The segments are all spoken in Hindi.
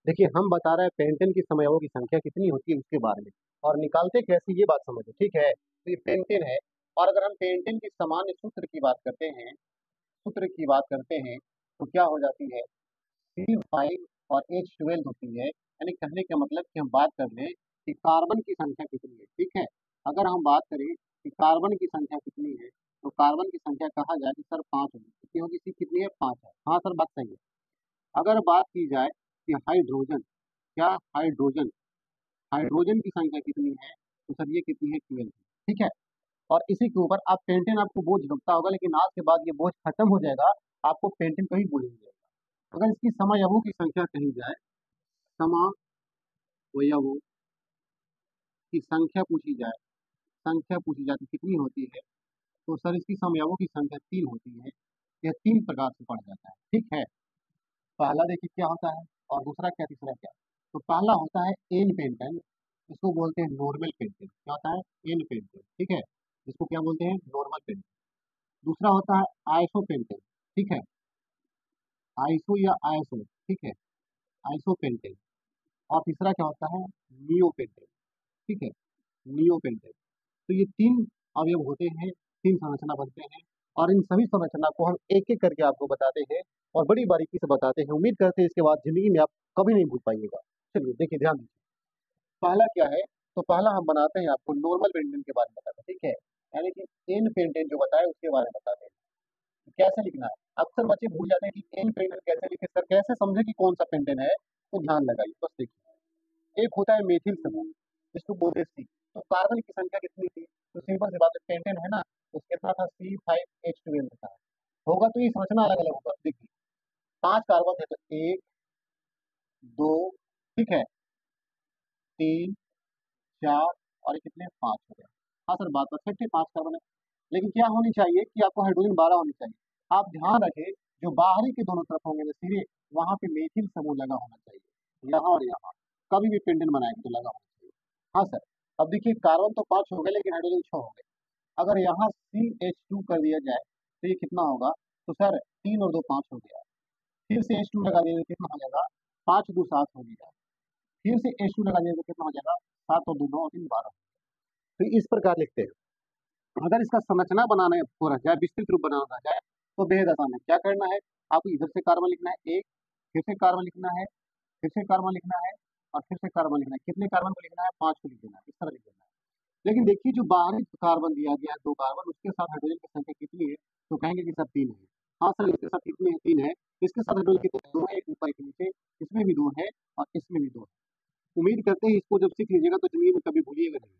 देखिए हम बता रहे हैं पेंटेन की समयावों की संख्या कितनी होती है उसके बारे में, और निकालते कैसे ये बात समझो, ठीक है। तो ये पेंटेन है, और अगर हम पेंटेन की सामान्य सूत्र की बात करते हैं, तो क्या हो जाती है, C5 और H12 होती है। यानी कहने का मतलब कि हम बात कर लें कि कार्बन की संख्या कितनी है, ठीक है। अगर हम बात करें कि कार्बन की संख्या कितनी है, तो कार्बन की संख्या कहा जाए कि सर 5 होगी, कितनी होगी, सी कितनी है, 5 है। हाँ सर, बात सही है। अगर बात की जाए कि हाइड्रोजन, क्या हाइड्रोजन, हाइड्रोजन की संख्या कितनी है, तो सर ये कितनी है, 12, ठीक है। और इसी के ऊपर आप पेंटेन, आपको बोझ लगता होगा, लेकिन आज के बाद ये बोझ खत्म हो जाएगा, आपको पेंटेन का ही बोझ नहीं जाएगा। अगर इसकी समयावों की संख्या कही जाए, समयावों की संख्या पूछी जाए तो कितनी होती है, तो सर इसकी समयावों की संख्या 3 होती है। यह 3 प्रकार से पढ़ा जाता है, ठीक है। पहला देखिए क्या होता है, और दूसरा क्या, तीसरा क्या। तो पहला होता है एन पेंटेन, इसको बोलते हैं नॉर्मल पेंटेन। क्या होता है, एन पेंटेन, ठीक है, इसको क्या बोलते हैं, नॉर्मल पेंटेन। दूसरा होता है आइसो पेंटेन, ठीक है, आइसो या आइसो, ठीक है, आइसो पेंटेन। और तीसरा क्या होता है, नियो पेंटेन, ठीक है, नियो पेंटेन। तो ये 3 अवयव होते हैं, 3 संरचना बनते हैं, और इन सभी संरचना को हम एक एक करके आपको बताते हैं और बड़ी बारीकी से बताते हैं। उम्मीद करते हैं इसके बाद जिंदगी में आप कभी नहीं भूल पाइएगा। चलिए देखिए, ध्यान दीजिए, पहला क्या है, तो पहला हम बनाते हैं, आपको नॉर्मल पेंटेन के बारे में बताते हैं, ठीक है। यानी कि एन पेंटेन जो बताए उसके बारे में बताते हैं, कैसे लिखना है। अक्सर बच्चे भूल जाते हैं कि एन पेंटेन कैसे लिखे, सर कैसे समझे कि कौन सा पेंटेन है। तो ध्यान लगाइए, बस देखिए, एक होता है मेथिल समूह, जिसको बोलते हैं सी। तो कार्बन की संख्या कितनी थी, तो सिंपल सी बात है, पेंटेन है ना, तो कितना था, C5H12 था। होगा तो ये संरचना अलग अलग होगा, देखिए 5 कार्बन है, तो 1 2, ठीक है, 3 4, और ये कितने, 5 हो गया। हाँ सर, बात परफेक्ट है, 5 कार्बन है। लेकिन क्या होनी चाहिए कि आपको हाइड्रोजन 12 होनी चाहिए। आप ध्यान रखें, जो बाहरी के दोनों तरफ होंगे ना सिरे, वहां पे मेथिल समूह लगा होना चाहिए, यहाँ और यहाँ। कभी भी पेंटेन बनाएंगे तो लगा होना चाहिए। हाँ सर। अब देखिए, कार्बन तो 5 हो गए, लेकिन हाइड्रोजन 6 हो गए। अगर यहाँ CH2 कर दिया जाए तो ये कितना होगा, तो सर 3 और 2 5 हो गया। फिर से H2 लगा दिया तो कितना हो जाएगा, 5 2 7 हो गया। फिर से H2 लगा दिया तो कितना हो जाएगा, 7 और 2 9 और 3 12। तो इस प्रकार लिखते हैं। अगर इसका संरचना बनाना हो रहा जाए, विस्तृत रूप बनाना जाए, तो बेहद आसान है। क्या करना है, आपको इधर से कार्बन लिखना है 1, फिर से कार्बन लिखना है, फिर से कार्बन लिखना है, और फिर से कार्बन लिखना है। कितने कार्बन को लिखना है, 5 को लिख देना है, इस तरह लिख देना है। लेकिन देखिए, जो बाहरी कार्बन दिया गया है 2 कार्बन, उसके साथ हाइड्रोजन की संख्या कितनी है, तो कहेंगे कि सर 3 है। हाँ सर, इसके साथ कितनी है, 3 है। इसके साथ हाइड्रोजन कितने, 2 है, एक ऊपर एक नीचे, इसमें भी 2 है और इसमें भी 2 है। उम्मीद करते हैं इसको जब सीख लीजिएगा तो जिंदगी में कभी भूलिएगा नहीं।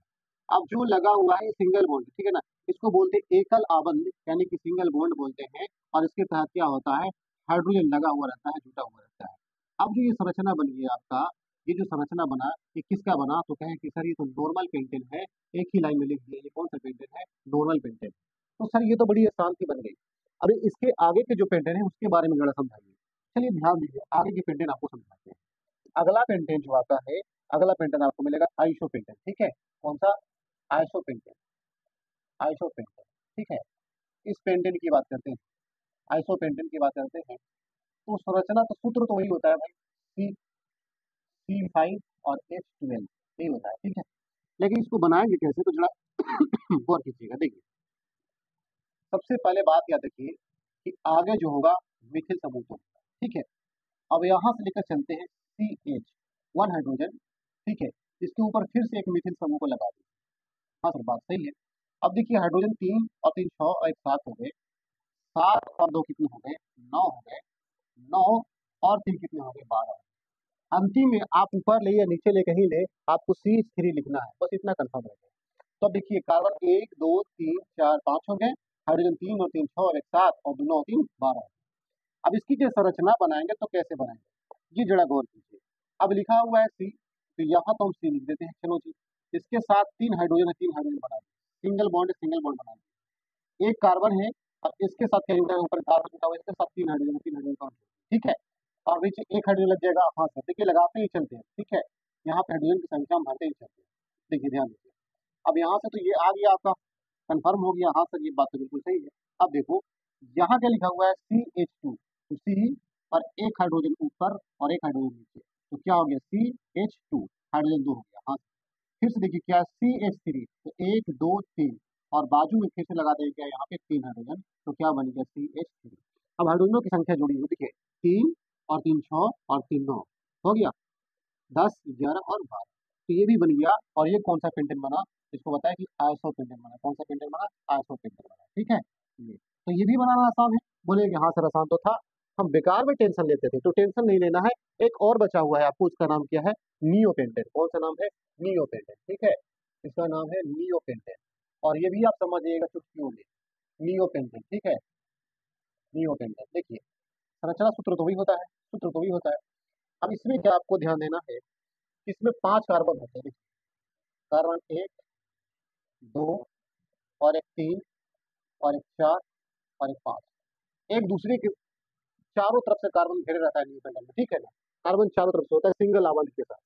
अब जो लगा हुआ है सिंगल बॉन्ड, ठीक है ना, इसको बोलते हैं एकल आबंध, यानी कि सिंगल बॉन्ड बोलते हैं। और इसके तहत क्या होता है, हाइड्रोजन लगा हुआ रहता है, जुटा हुआ रहता है। अब जो ये संरचना बन गई आपका, ये जो संरचना बना, ये किसका बना, तो कहें कि सर ये तो नॉर्मल पेंटेन है। एक ही लाइन में लिख दिया, ये कौन सा पेंटेन है, नॉर्मल पेंटेन। तो सर ये तो बड़ी आसान सी बन गई। अभी इसके आगे के जो पेंटेन है उसके बारे में जरा समझाइए। चलिए ध्यान दीजिए, आगे के पेंटेन आपको समझाते हैं। अगला पेंटेन जो आता है, अगला पेंटेन आपको मिलेगा आइसो पेंटेन, ठीक है। कौन सा, आइसो पेंटेन, आइसो पेंटेन, ठीक है। इस पेंटेन की बात करते हैं, आइसो पेंटेन की बात करते हैं। तो संरचना, तो सूत्र तो वही होता है भाई, C5 और H12, यही होता है, ठीक है। लेकिन इसको बनाएंगे कैसे, तो जरा गौर कीजिएगा। देखिए, सबसे पहले बात याद रखिए कि आगे जो होगा मिथिल समूह तो होगा, ठीक है। अब यहाँ से लेकर चलते हैं CH1 हाइड्रोजन, ठीक है। इसके ऊपर फिर से एक मिथिल समूह को लगा दें। हाँ सर, बात सही है। अब देखिए, हाइड्रोजन 3 और 3 6 और 1 7 हो गए। 7 और 2 कितने हो गए, 9 हो गए। 9 और 3 कितने हो गए, 12। अंतिम में आप ऊपर ले या नीचे ले, कहीं ले, आपको CH3 लिखना है, बस इतना कंफर्म रखें। तो अब देखिए, कार्बन 1 2 3 4 5 हो गए, हाइड्रोजन 3 और 3 6 और 1 7 और 2 9 3 12। अब इसकी जो संरचना बनाएंगे तो कैसे बनाएंगे, ये जरा गौर कीजिए। अब लिखा हुआ है C, तो यहाँ तो हम C लिख देते हैं। चलो जी, इसके साथ 3 हाइड्रोजन है, 3 हाइड्रोजन बना दिए, सिंगल बॉन्ड बना दिए। एक कार्बन है, और इसके साथ क्या जुड़ा है, ऊपर कार्बन जुड़ा हुआ है, इसके साथ 3 हाइड्रोजन, 3 हाइड्रोजन काउंट, ठीक है। और नीचे एक हाइड्रोजन लग जाएगा। हाँ सर, देखिए लगाते ही चलते हैं, ठीक है। यहाँ पे हाइड्रोजन की संख्या हम भरते ही चलते हैं। देखिए ध्यान दीजिए, अब यहाँ से तो ये आ गया आपका, कंफर्म हो गया। हाँ सर, ये बात तो बिल्कुल सही है। अब देखो, यहाँ क्या लिखा हुआ है, CH2, तो C और एक हाइड्रोजन ऊपर और एक हाइड्रोजन नीचे, तो क्या हो गया CH2, हाइड्रोजन 2 हो गया। हाँ, फिर से देखिए क्या CH3, तो 1 2 3 और बाजू में फिर से लगा देंगे क्या यहाँ पे 3 हाइड्रोजन, तो क्या बन गया CH3। अब हाइड्रोजनों की संख्या जुड़ी हुई देखिए 3 और 3 6 और 3 9 हो गया 10 11 और 12। तो ये भी बन गया। और ये कौन सा पेंटेन बना, इसको बताया कि आयसो पेंटेन बना। कौन सा पेंटेन बना, आयसो पेंटेन बना। ठीक है, ये तो ये भी बनाना आसान है। बोलेंगे हाँ सर आसान तो था, हम बेकार में टेंशन लेते थे, तो टेंशन नहीं लेना है। एक और बचा हुआ है आपको, उसका नाम क्या है, नियो पेंटेन। कौन सा नाम है, नियो पेंटेन। ठीक है, इसका नाम है नियो पेंटेन। और ये भी आप समझिएगा चुटकियों में, नियो पेंटेन। ठीक है, नियो पेंटेन। देखिए संरचना सूत्र तो वही होता है, सूत्र तो वही होता है। अब इसमें क्या आपको ध्यान देना है, इसमें 5 कार्बन होते हैं। कार्बन 1 2 और एक 3 और एक 4 और एक 5, एक दूसरे के चारों तरफ से कार्बन घेरे रहता है न्यूक्लियस में। ठीक है ना, कार्बन चारों तरफ से होता है सिंगल आवर्त के साथ।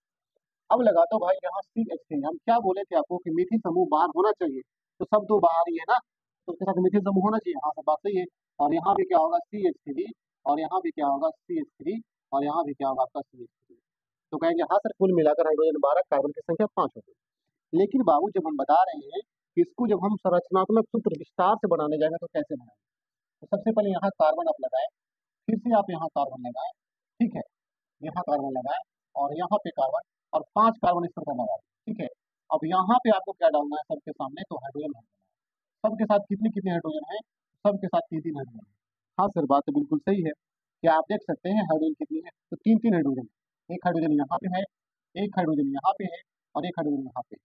अब लगाता हूँ भाई यहाँ CH3, हम क्या बोले थे आपको कि मिथिल समूह बाहर होना चाहिए, तो सब तो बाहर ही है ना, तो उसके साथ मिथिल समूह होना चाहिए। हाँ सब बात सही है। और यहाँ भी क्या होगा CH3, और यहाँ भी क्या होगा CH3, और यहाँ भी क्या होगा आपका CH3। तो कहेंगे हाँ सर कुल मिलाकर हाइड्रोजन 12, कार्बन की संख्या 5 हो गई। लेकिन बाबू जब हम बता रहे हैं कि इसको जब हम संरचनात्मक सूत्र विस्तार से बनाने जाएंगे तो कैसे बनाएंगे, तो सबसे पहले यहाँ कार्बन आप लगाए, फिर से आप यहाँ कार्बन लगाए। ठीक है, यहाँ कार्बन लगाए और यहाँ पे कार्बन, और 5 कार्बन इस तरह लगाए। ठीक है, अब यहाँ पे आपको क्या डालना है सबके सामने, तो हाइड्रोजन डालना है। सबके साथ कितने कितने हाइड्रोजन है, सबके साथ 3 3 हाइड्रोजन है। हाँ सर बात तो बिल्कुल सही है, क्या आप देख सकते हैं हाइड्रोजन कितनी है, तो 3 3 हाइड्रोजन। एक हाइड्रोजन यहाँ पे है, एक हाइड्रोजन यहाँ पे है, और एक हाइड्रोजन यहाँ पे।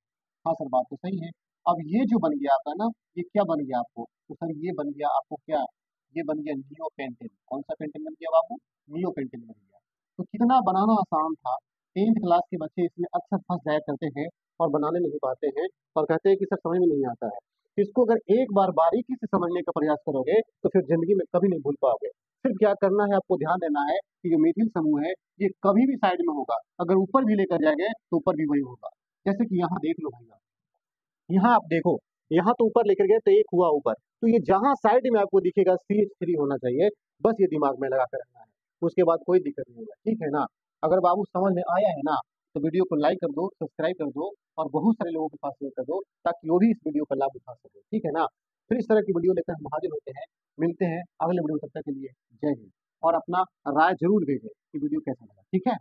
हाँ सर बात तो सही है। अब ये जो बन गया आपका ना, ये क्या बन गया आपको, तो सर ये बन गया आपको क्या, ये बन गया नियो पेंटेन। कौन सा पेंटेन बन गया बाबू, नियो पेंटेन बन गया। तो कितना बनाना आसान था। 10th क्लास के बच्चे इसमें अक्सर फंस जाया करते हैं और बनाने नहीं पाते हैं, और कहते हैं कि सर समझ में नहीं आता है। इसको अगर एक बार बारीकी से समझने का प्रयास करोगे तो फिर जिंदगी में कभी नहीं भूल पाओगे। सिर्फ क्या करना है, आपको ध्यान देना है कि जो मेथिल समूह है ये कभी भी साइड में होगा, अगर ऊपर भी लेकर जाएंगे तो ऊपर भी वही होगा। जैसे कि यहाँ देख लो भैया, यहाँ आप देखो, यहाँ तो ऊपर लेकर गए तो एक हुआ ऊपर, तो ये जहाँ साइड में आपको दिखेगा CH3 होना चाहिए, बस ये दिमाग में लगा कर रखना है, उसके बाद कोई दिक्कत नहीं होगा। ठीक है ना, अगर बाबू समझ में आया है ना, तो वीडियो को लाइक कर दो, सब्सक्राइब कर दो, और बहुत सारे लोगों के पास शेयर कर दो, ताकि वो भी इस वीडियो का लाभ उठा सके। ठीक है ना, फिर इस तरह की वीडियो लेकर हम हाजिर होते हैं, मिलते हैं अगले वीडियो, तब तक के लिए जय हिंद। और अपना राय जरूर भेजें कि वीडियो कैसा लगा। ठीक है।